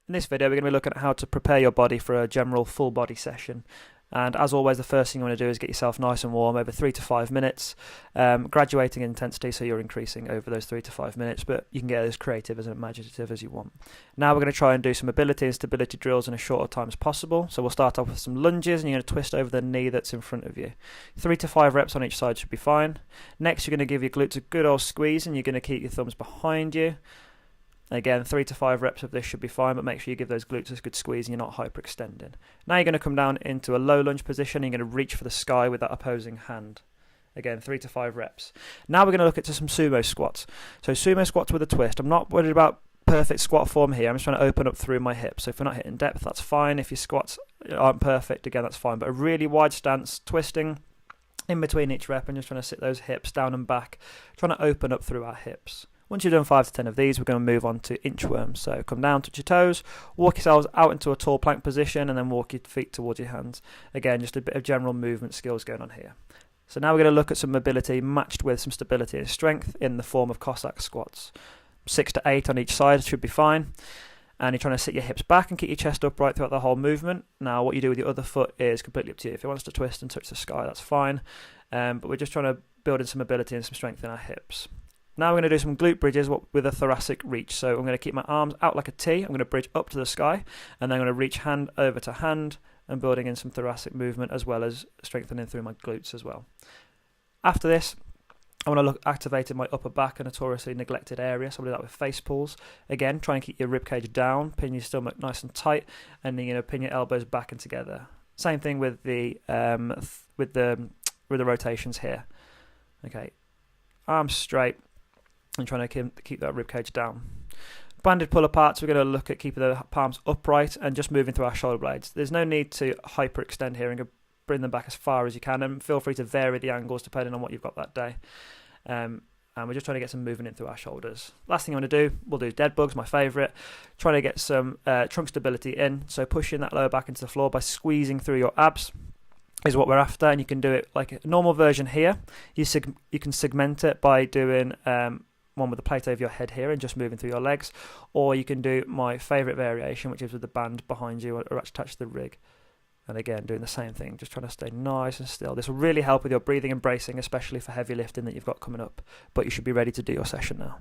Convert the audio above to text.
In this video, we're going to be looking at how to prepare your body for a general full body session. And as always, the first thing you want to do is get yourself nice and warm over 3 to 5 minutes, graduating in intensity, so you're increasing over those 3 to 5 minutes, but you can get as creative, as imaginative as you want. Now we're going to try and do some mobility and stability drills in as short a time as possible. So we'll start off with some lunges, and you're going to twist over the knee that's in front of you. 3 to 5 reps on each side should be fine. Next, you're going to give your glutes a good old squeeze, and you're going to keep your thumbs behind you. Again, 3 to 5 reps of this should be fine, but make sure you give those glutes a good squeeze and you're not hyperextending. Now you're going to come down into a low lunge position, and you're going to reach for the sky with that opposing hand. Again, 3 to 5 reps. Now we're going to look at some sumo squats. So sumo squats with a twist. I'm not worried about perfect squat form here. I'm just trying to open up through my hips. So if we're not hitting depth, that's fine. If your squats aren't perfect, again, that's fine. But a really wide stance, twisting in between each rep and just trying to sit those hips down and back, trying to open up through our hips. Once you've done 5 to 10 of these, we're going to move on to inchworms. So come down, touch your toes, walk yourselves out into a tall plank position, and then walk your feet towards your hands. Again, just a bit of general movement skills going on here. So now we're going to look at some mobility matched with some stability and strength in the form of Cossack squats. 6 to 8 on each side should be fine. And you're trying to sit your hips back and keep your chest upright throughout the whole movement. Now, what you do with your other foot is completely up to you. If it wants to twist and touch the sky, that's fine. But we're just trying to build in some mobility and some strength in our hips. Now we're going to do some glute bridges with a thoracic reach. So I'm going to keep my arms out like a T. I'm going to bridge up to the sky, and then I'm going to reach hand over to hand and building in some thoracic movement as well as strengthening through my glutes as well. After this, I want to look activating my upper back, a notoriously neglected area. So I'm going to do that with face pulls. Again, try and keep your rib cage down, pin your stomach nice and tight, and then pin your elbows back and together. Same thing with the rotations here. Okay, arms straight. And trying to keep that ribcage down. Banded pull aparts, we're going to look at keeping the palms upright and just moving through our shoulder blades. There's no need to hyperextend here, and bring them back as far as you can, and feel free to vary the angles depending on what you've got that day. And we're just trying to get some movement in through our shoulders. Last thing I'm going to do, we'll do dead bugs, my favourite. Trying to get some trunk stability in, so pushing that lower back into the floor by squeezing through your abs is what we're after, and you can do it like a normal version here. You can segment it by doing one with the plate over your head here and just moving through your legs, or you can do my favourite variation, which is with the band behind you or attached to the rig, and again doing the same thing, just trying to stay nice and still. This will really help with your breathing and bracing, especially for heavy lifting that you've got coming up, but you should be ready to do your session now.